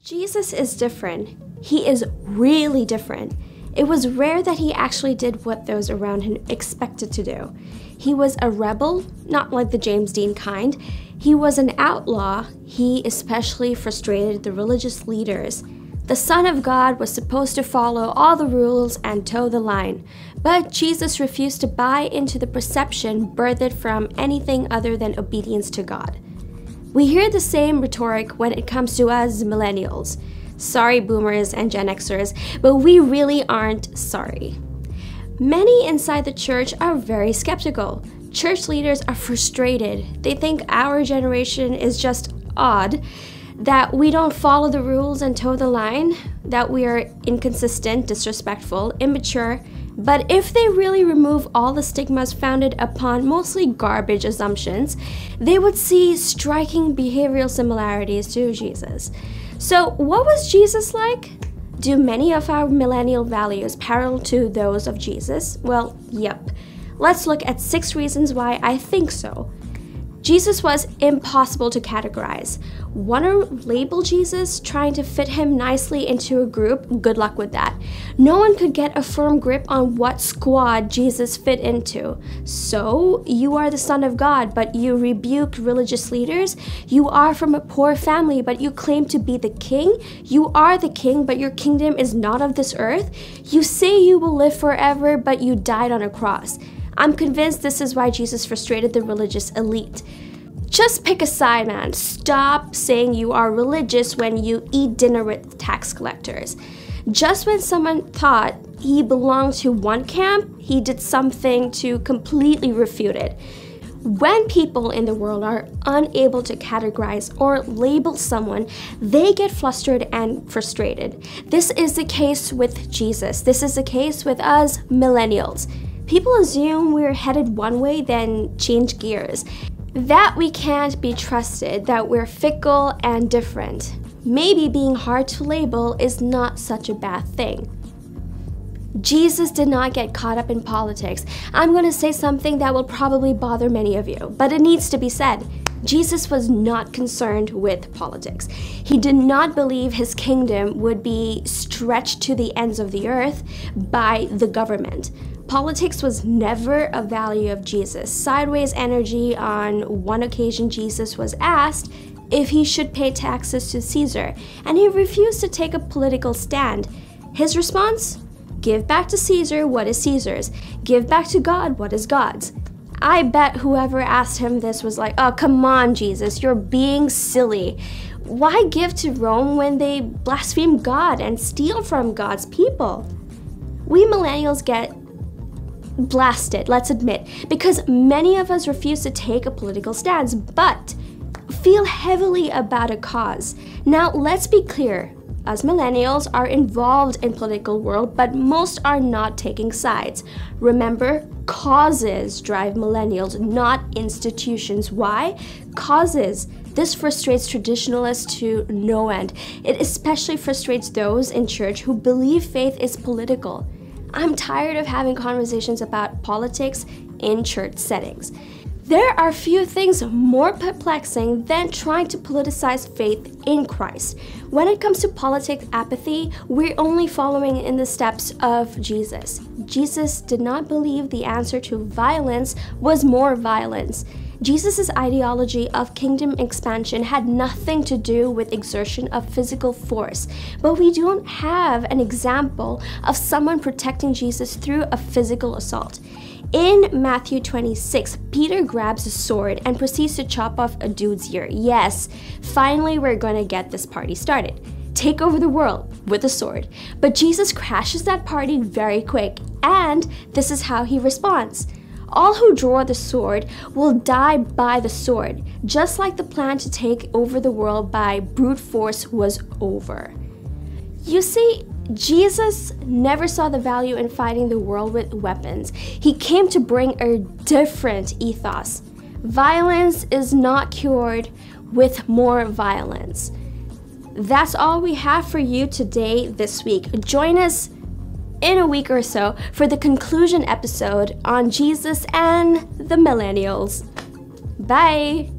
Jesus is different. He is really different. It was rare that he actually did what those around him expected to do. He was a rebel, not like the James Dean kind. He was an outlaw. He especially frustrated the religious leaders. The Son of God was supposed to follow all the rules and toe the line. But Jesus refused to buy into the perception birthed from anything other than obedience to God. We hear the same rhetoric when it comes to us millennials. Sorry, boomers and Gen Xers, but we really aren't sorry. Many inside the church are very skeptical. Church leaders are frustrated. They think our generation is just odd, that we don't follow the rules and toe the line, that we are inconsistent, disrespectful, immature. But if they really remove all the stigmas founded upon mostly garbage assumptions, they would see striking behavioral similarities to Jesus. So what was Jesus like? Do many of our millennial values parallel to those of Jesus? Well, yep. Let's look at 6 reasons why I think so. Jesus was impossible to categorize. Want to label Jesus, trying to fit him nicely into a group? Good luck with that. No one could get a firm grip on what squad Jesus fit into. So, you are the Son of God, but you rebuked religious leaders. You are from a poor family, but you claim to be the king. You are the king, but your kingdom is not of this earth. You say you will live forever, but you died on a cross. I'm convinced this is why Jesus frustrated the religious elite. Just pick a side, man. Stop saying you are religious when you eat dinner with tax collectors. Just when someone thought he belonged to one camp, he did something to completely refute it. When people in the world are unable to categorize or label someone, they get flustered and frustrated. This is the case with Jesus. This is the case with us millennials. People assume we're headed one way, then change gears. That we can't be trusted, that we're fickle and different. Maybe being hard to label is not such a bad thing. Jesus did not get caught up in politics. I'm going to say something that will probably bother many of you, but it needs to be said. Jesus was not concerned with politics. He did not believe his kingdom would be stretched to the ends of the earth by the government. Politics was never a value of Jesus. Sideways energy. On one occasion, Jesus was asked if he should pay taxes to Caesar, and he refused to take a political stand. His response? Give back to Caesar what is Caesar's. Give back to God what is God's. I bet whoever asked him this was like, oh, come on, Jesus, you're being silly. Why give to Rome when they blaspheme God and steal from God's people? We millennials get blasted, let's admit, because many of us refuse to take a political stance, but feel heavily about a cause. Now, let's be clear. Us millennials are involved in political world, but most are not taking sides. Remember, causes drive millennials, not institutions. Why? Causes. This frustrates traditionalists to no end. It especially frustrates those in church who believe faith is political. I'm tired of having conversations about politics in church settings. There are few things more perplexing than trying to politicize faith in Christ. When it comes to politics apathy, we're only following in the steps of Jesus. Jesus did not believe the answer to violence was more violence. Jesus' ideology of kingdom expansion had nothing to do with exertion of physical force, but we don't have an example of someone protecting Jesus through a physical assault. In Matthew 26, Peter grabs a sword and proceeds to chop off a dude's ear. Yes, finally we're going to get this party started. Take over the world with a sword. But Jesus crashes that party very quick, and this is how he responds. All who draw the sword will die by the sword, just like the plan to take over the world by brute force was over. You see, Jesus never saw the value in fighting the world with weapons. He came to bring a different ethos. Violence is not cured with more violence. That's all we have for you today this week. Join us in a week or so for the conclusion episode on Jesus and the millennials. Bye!